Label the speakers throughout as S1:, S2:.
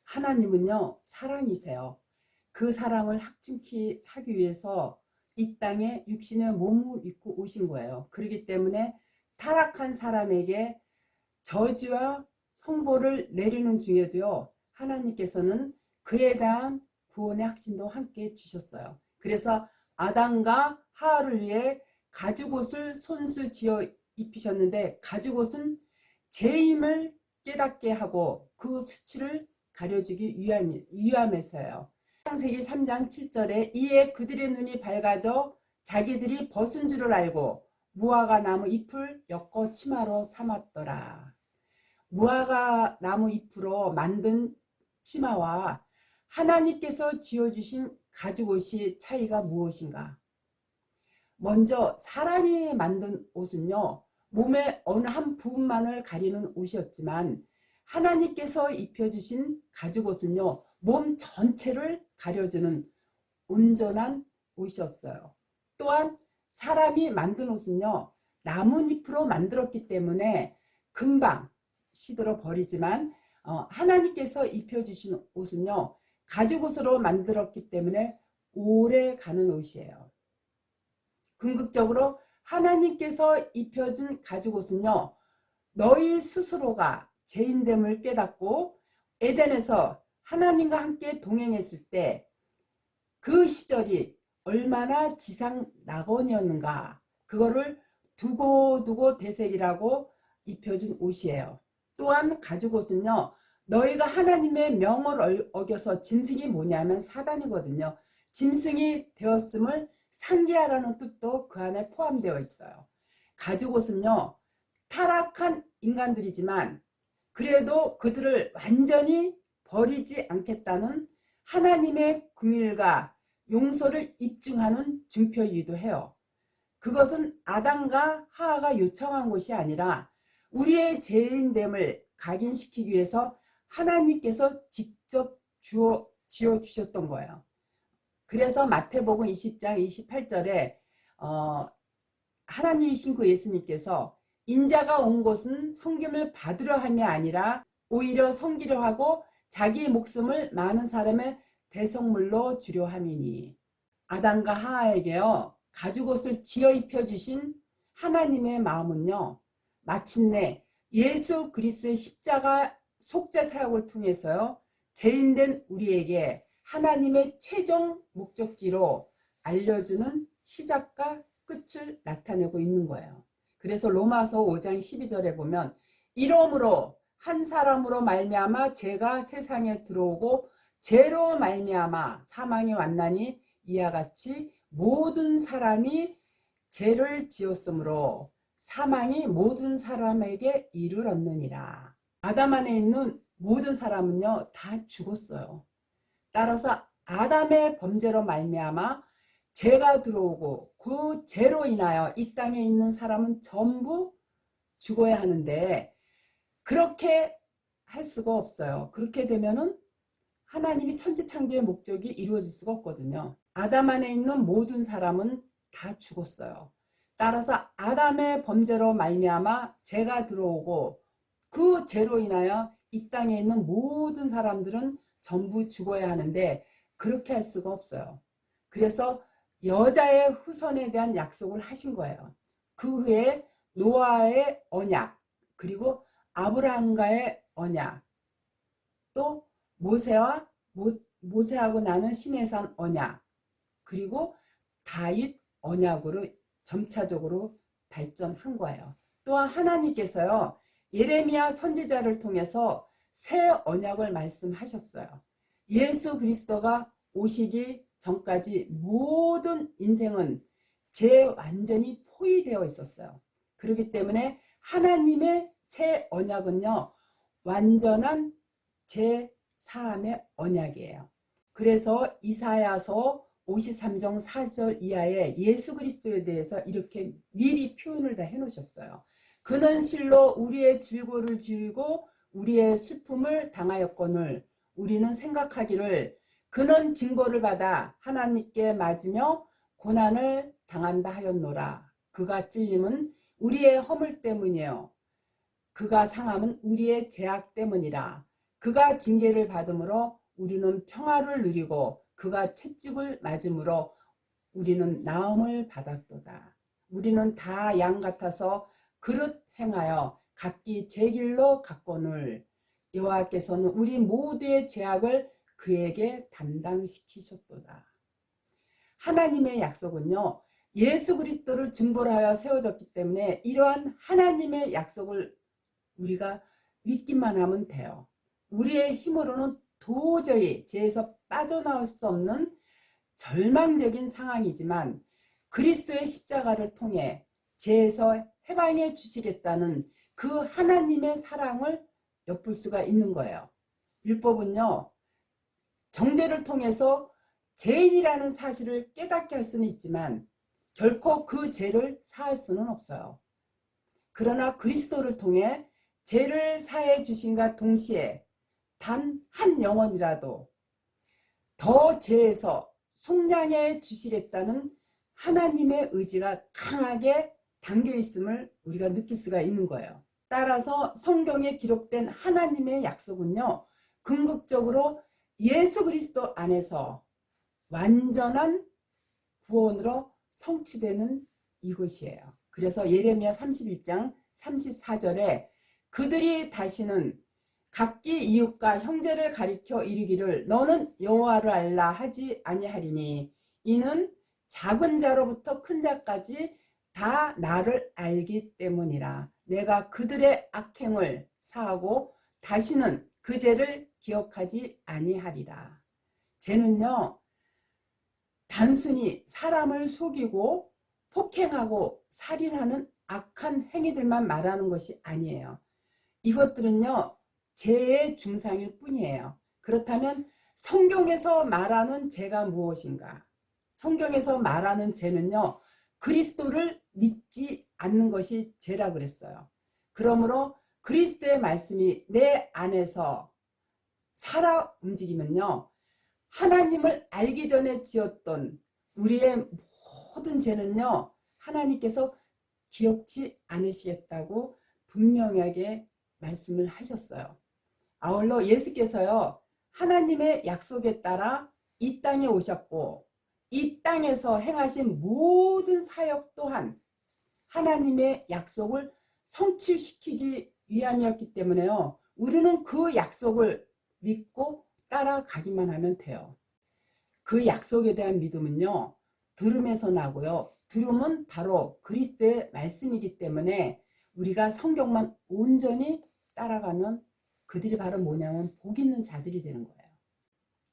S1: 하나님은요, 사랑이세요. 그 사랑을 확증케 하기 위해서 이 땅에 육신의 몸을 입고 오신 거예요. 그렇기 때문에 타락한 사람에게 저주와 형벌을 내리는 중에도요, 하나님께서는 그에 대한 구원의 확신도 함께 주셨어요. 그래서 아담과 하와를 위해 가죽옷을 손수 지어 입히셨는데, 가죽옷은 죄임을 깨닫게 하고 그 수치를 가려주기 위함에서요. 창세기 3장 7절에 이에 그들의 눈이 밝아져 자기들이 벗은 줄을 알고 무화과 나무 잎을 엮어 치마로 삼았더라. 무화과 나무 잎으로 만든 치마와 하나님께서 지어주신 가죽옷이 차이가 무엇인가? 먼저 사람이 만든 옷은요, 몸의 어느 한 부분만을 가리는 옷이었지만 하나님께서 입혀주신 가죽옷은요, 몸 전체를 가려주는 온전한 옷이었어요. 또한 사람이 만든 옷은요, 나뭇잎으로 만들었기 때문에 금방 시들어 버리지만 하나님께서 입혀주신 옷은요, 가죽옷으로 만들었기 때문에 오래 가는 옷이에요. 궁극적으로 하나님께서 입혀준 가죽옷은요, 너희 스스로가 죄인됨을 깨닫고 에덴에서 하나님과 함께 동행했을 때 그 시절이 얼마나 지상 낙원이었는가, 그거를 두고두고 되새기라고 입혀준 옷이에요. 또한 가죽옷은요, 너희가 하나님의 명을 어겨서 짐승이 뭐냐면 사단이거든요. 짐승이 되었음을 상기하라는 뜻도 그 안에 포함되어 있어요. 가죽옷은요, 타락한 인간들이지만 그래도 그들을 완전히 버리지 않겠다는 하나님의 긍휼과 용서를 입증하는 증표이기도 해요. 그것은 아담과 하와가 요청한 것이 아니라 우리의 죄인됨을 각인시키기 위해서 하나님께서 직접 지어주셨던 거예요. 그래서 마태복음 20장 28절에 하나님이신 그 예수님께서 인자가 온 것은 섬김을 받으려 함이 아니라 오히려 섬기려 하고 자기 목숨을 많은 사람의 대속물로 주려 함이니. 아담과 하와에게요, 가죽옷을 지어 입혀주신 하나님의 마음은요, 마침내 예수 그리스도의 십자가 속죄 사역을 통해서요, 죄인된 우리에게 하나님의 최종 목적지로 알려주는 시작과 끝을 나타내고 있는 거예요. 그래서 로마서 5장 12절에 보면 이러므로 한 사람으로 말미암아 죄가 세상에 들어오고 죄로 말미암아 사망이 왔나니 이와 같이 모든 사람이 죄를 지었으므로 사망이 모든 사람에게 이르렀느니라. 아담 안에 있는 모든 사람은요, 다 죽었어요. 따라서 아담의 범죄로 말미암아 죄가 들어오고 그 죄로 인하여 이 땅에 있는 사람은 전부 죽어야 하는데, 그렇게 할 수가 없어요. 그렇게 되면은 하나님이 천지창조의 목적이 이루어질 수가 없거든요. 아담 안에 있는 모든 사람은 다 죽었어요. 따라서 아담의 범죄로 말미암아 죄가 들어오고 그 죄로 인하여 이 땅에 있는 모든 사람들은 전부 죽어야 하는데 그렇게 할 수가 없어요. 그래서 여자의 후손에 대한 약속을 하신 거예요. 그 후에 노아의 언약, 그리고 아브라함과의 언약, 또 모세하고 나는 시내산 언약, 그리고 다윗 언약으로 점차적으로 발전한 거예요. 또한 하나님께서요, 예레미야 선지자를 통해서 새 언약을 말씀하셨어요. 예수 그리스도가 오시기 전까지 모든 인생은 죄 완전히 포위되어 있었어요. 그렇기 때문에 하나님의 새 언약은요, 완전한 죄 사함의 언약이에요. 그래서 이사야서 53장 4절 이하에 예수 그리스도에 대해서 이렇게 미리 표현을 다 해놓으셨어요. 그는 실로 우리의 질고를 지르고 우리의 슬픔을 당하였거늘 우리는 생각하기를 그는 징벌을 받아 하나님께 맞으며 고난을 당한다 하였노라. 그가 찔림은 우리의 허물 때문이요 그가 상함은 우리의 죄악 때문이라. 그가 징계를 받음으로 우리는 평화를 누리고 그가 채찍을 맞음으로 우리는 나음을 받았도다. 우리는 다 양 같아서 그릇 행하여 각기 제 길로 갔거늘 여호와께서는 우리 모두의 죄악을 그에게 담당시키셨도다. 하나님의 약속은요, 예수 그리스도를 중보하여 세워졌기 때문에 이러한 하나님의 약속을 우리가 믿기만 하면 돼요. 우리의 힘으로는 도저히 죄에서 빠져나올 수 없는 절망적인 상황이지만 그리스도의 십자가를 통해 죄에서 해방해 주시겠다는 그 하나님의 사랑을 엿볼 수가 있는 거예요. 율법은요, 정죄를 통해서 죄인이라는 사실을 깨닫게 할 수는 있지만 결코 그 죄를 사할 수는 없어요. 그러나 그리스도를 통해 죄를 사해 주신과 동시에 단 한 영혼이라도 더 죄에서 속량해 주시겠다는 하나님의 의지가 강하게 담겨 있음을 우리가 느낄 수가 있는 거예요. 따라서 성경에 기록된 하나님의 약속은요, 궁극적으로 예수 그리스도 안에서 완전한 구원으로 성취되는 이것이에요. 그래서 예레미야 31장 34절에 그들이 다시는 각기 이웃과 형제를 가리켜 이르기를 너는 여호와를 알라 하지 아니하리니 이는 작은 자로부터 큰 자까지 다 나를 알기 때문이라. 내가 그들의 악행을 사하고 다시는 그 죄를 기억하지 아니하리라. 죄는요, 단순히 사람을 속이고 폭행하고 살인하는 악한 행위들만 말하는 것이 아니에요. 이것들은요, 죄의 중상일 뿐이에요. 그렇다면 성경에서 말하는 죄가 무엇인가? 성경에서 말하는 죄는요, 그리스도를 믿지 않는 것이 죄라 그랬어요. 그러므로 그리스도의 말씀이 내 안에서 살아 움직이면요, 하나님을 알기 전에 지었던 우리의 모든 죄는요, 하나님께서 기억지 않으시겠다고 분명하게 말씀을 하셨어요. 아울러 예수께서요, 하나님의 약속에 따라 이 땅에 오셨고 이 땅에서 행하신 모든 사역 또한 하나님의 약속을 성취시키기 위함이었기 때문에요, 우리는 그 약속을 믿고 따라가기만 하면 돼요. 그 약속에 대한 믿음은요, 들음에서 나고요, 들음은 바로 그리스도의 말씀이기 때문에 우리가 성경만 온전히 따라가면 그들이 바로 뭐냐면 복 있는 자들이 되는 거예요.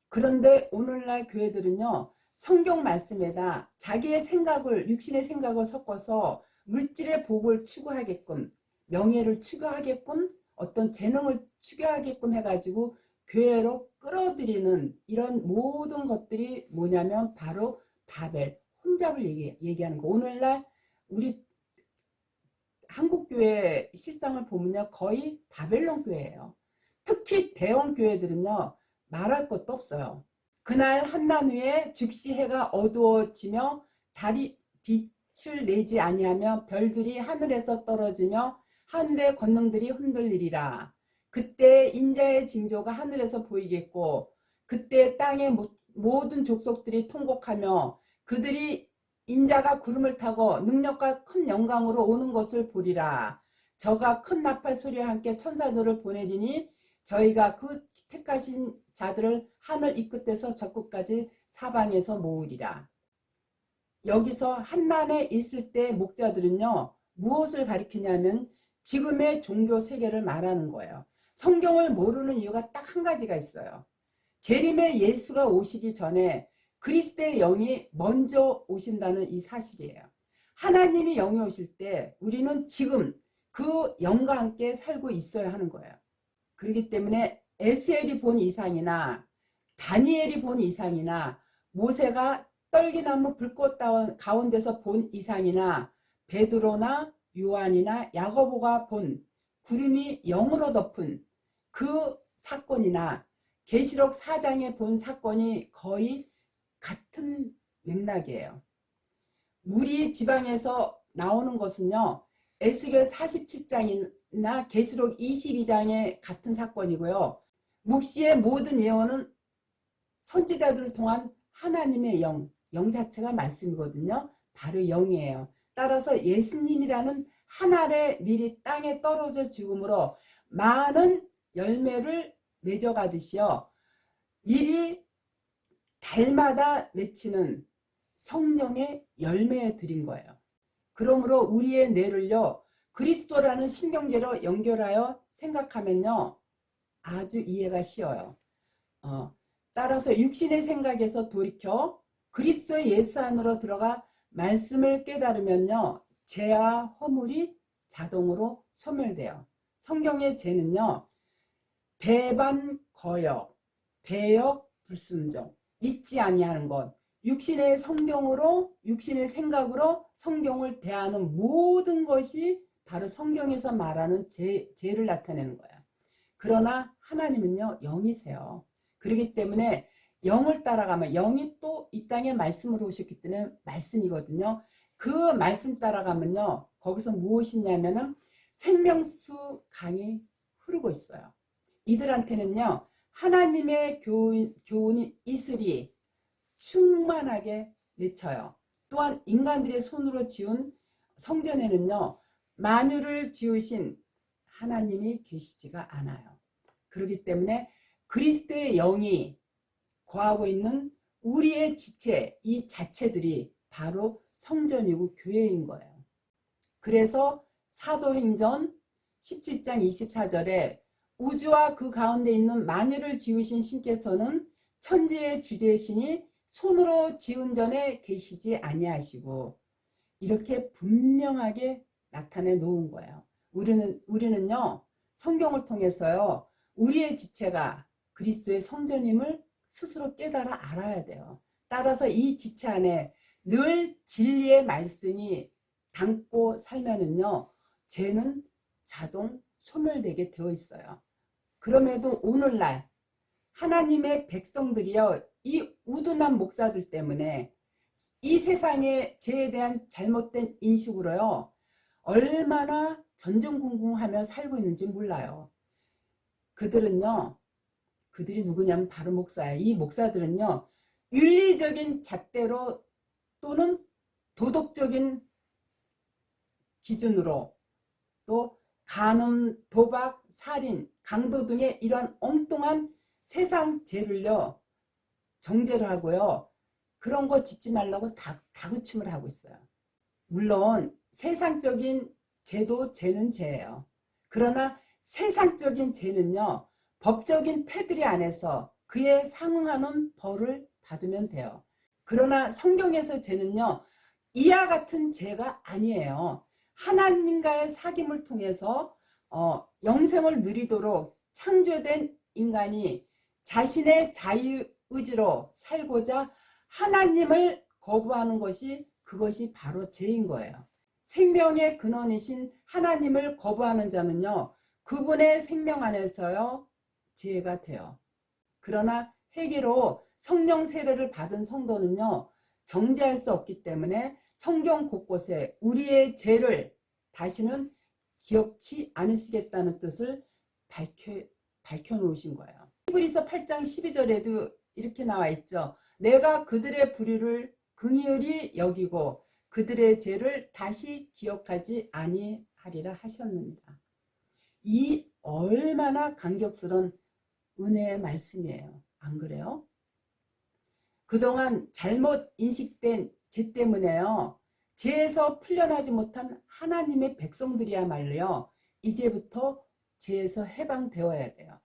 S1: 그런데 오늘날 교회들은요, 성경 말씀에다 자기의 생각을, 육신의 생각을 섞어서 물질의 복을 추구하게끔, 명예를 추구하게끔, 어떤 재능을 추구하게끔 해가지고 교회로 끌어들이는 이런 모든 것들이 뭐냐면 바로 바벨, 혼잡을 얘기하는 거. 오늘날 우리 한국교회 실상을 보면요, 거의 바벨론 교회예요. 특히 대형 교회들은요, 말할 것도 없어요. 그날 한낮 즉시 해가 어두워지며 달이 빛을 내지 아니하며 별들이 하늘에서 떨어지며 하늘의 권능들이 흔들리리라. 그때 인자의 징조가 하늘에서 보이겠고 그때 땅의 모든 족속들이 통곡하며 그들이 인자가 구름을 타고 능력과 큰 영광으로 오는 것을 보리라. 저가 큰 나팔 소리와 함께 천사들을 보내지니 저희가 그 택하신 자들을 하늘 이 끝에서 저 끝까지 사방에서 모으리라. 여기서 한난에 있을 때 목자들은요, 무엇을 가리키냐면 지금의 종교 세계를 말하는 거예요. 성경을 모르는 이유가 딱 한 가지가 있어요. 재림의 예수가 오시기 전에 그리스도의 영이 먼저 오신다는 이 사실이에요. 하나님이 영이 오실 때 우리는 지금 그 영과 함께 살고 있어야 하는 거예요. 그렇기 때문에 에스엘이 본 이상이나 다니엘이 본 이상이나 모세가 떨기나무 불꽃 가운데서 본 이상이나 베드로나 요한이나 야고보가 본 구름이 영으로 덮은 그 사건이나 계시록 4장에 본 사건이 거의 같은 맥락이에요. 우리 지방에서 나오는 것은요, 에스겔 47장이나 계시록 22장의 같은 사건이고요. 묵시의 모든 예언은 선지자들을 통한 하나님의 영 자체가 말씀이거든요. 바로 영이에요. 따라서 예수님이라는 한 알의 밀이 땅에 떨어져 죽음으로 많은 열매를 맺어가듯이요, 밀이 달마다 맺히는 성령의 열매에 드린 거예요. 그러므로 우리의 뇌를요, 그리스도라는 신경계로 연결하여 생각하면요, 아주 이해가 쉬워요. 따라서 육신의 생각에서 돌이켜 그리스도의 예수 안으로 들어가 말씀을 깨달으면요, 죄와 허물이 자동으로 소멸돼요. 성경의 죄는요, 배반 거역, 배역 불순종, 믿지 아니하는 것, 육신의 성경으로, 육신의 생각으로 성경을 대하는 모든 것이 바로 성경에서 말하는 죄를 나타내는 거예요. 그러나 하나님은요, 영이세요. 그렇기 때문에 영을 따라가면, 영이 또 이 땅에 말씀으로 오셨기 때문에 말씀이거든요. 그 말씀 따라가면요, 거기서 무엇이냐면은 생명수 강이 흐르고 있어요. 이들한테는요, 하나님의 교훈이 이슬이 충만하게 맺혀요. 또한 인간들의 손으로 지은 성전에는요, 만유를 지으신 하나님이 계시지가 않아요. 그렇기 때문에 그리스도의 영이 거하고 있는 우리의 지체, 이 자체들이 바로 성전이고 교회인 거예요. 그래서 사도행전 17장 24절에 우주와 그 가운데 있는 만유를 지으신 신께서는 천지의 주제시니 손으로 지은 전에 계시지 아니하시고, 이렇게 분명하게 나타내 놓은 거예요. 우리는요, 성경을 통해서요, 우리의 지체가 그리스도의 성전임을 스스로 깨달아 알아야 돼요. 따라서 이 지체 안에 늘 진리의 말씀이 담고 살면은요, 죄는 자동 소멸되게 되어 있어요. 그럼에도 오늘날 하나님의 백성들이요, 이 우둔한 목사들 때문에 이 세상의 죄에 대한 잘못된 인식으로요, 얼마나 전전긍긍하며 살고 있는지 몰라요. 그들이 누구냐면 바로 목사예요. 이 목사들은요, 윤리적인 잣대로 또는 도덕적인 기준으로 또 간음, 도박, 살인, 강도 등의 이러한 엉뚱한 세상 죄를요, 정죄를 하고요, 그런 거 짓지 말라고 다그침을 하고 있어요. 물론 세상적인 죄도 죄는 죄예요. 그러나 세상적인 죄는요, 법적인 테두리 안에서 그에 상응하는 벌을 받으면 돼요. 그러나 성경에서 죄는요, 이와 같은 죄가 아니에요. 하나님과의 사귐을 통해서 영생을 누리도록 창조된 인간이 자신의 자유의지로 살고자 하나님을 거부하는 것이, 그것이 바로 죄인 거예요. 생명의 근원이신 하나님을 거부하는 자는요, 그분의 생명 안에서요, 죄가 돼요. 그러나 회개로 성령 세례를 받은 성도는요, 정죄할 수 없기 때문에 성경 곳곳에 우리의 죄를 다시는 기억치 않으시겠다는 뜻을 밝혀 놓으신 거예요. 히브리서 8장 12절에도 이렇게 나와 있죠. 내가 그들의 불의를 긍휼히 여기고 그들의 죄를 다시 기억하지 아니하리라 하셨느니라. 이 얼마나 감격스러운 은혜의 말씀이에요. 안 그래요? 그동안 잘못 인식된 죄 때문에요, 죄에서 풀려나지 못한 하나님의 백성들이야말로요, 이제부터 죄에서 해방되어야 돼요.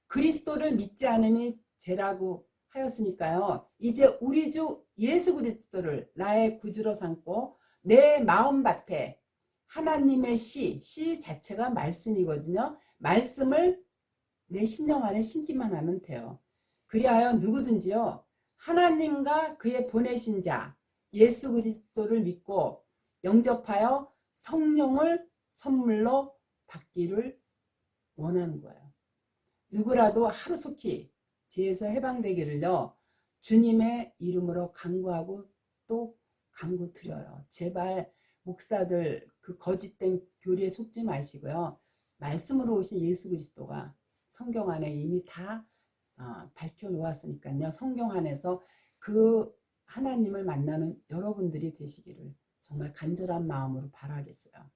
S1: 그리스도를 믿지 않음이 죄라고 하였으니까요, 이제 우리 주 예수 그리스도를 나의 구주로 삼고 내 마음밭에 하나님의 씨 자체가 말씀이거든요. 말씀을 내 심령 안에 심기만 하면 돼요. 그리하여 누구든지요, 하나님과 그의 보내신 자 예수 그리스도를 믿고 영접하여 성령을 선물로 받기를 원하는 거예요. 누구라도 하루속히 죄에서 해방되기를요, 주님의 이름으로 간구하고 또 간구드려요. 제발 목사들 그 거짓된 교리에 속지 마시고요. 말씀으로 오신 예수 그리스도가 성경 안에 이미 다 밝혀놓았으니까요. 성경 안에서 그 하나님을 만나는 여러분들이 되시기를 정말 간절한 마음으로 바라겠어요.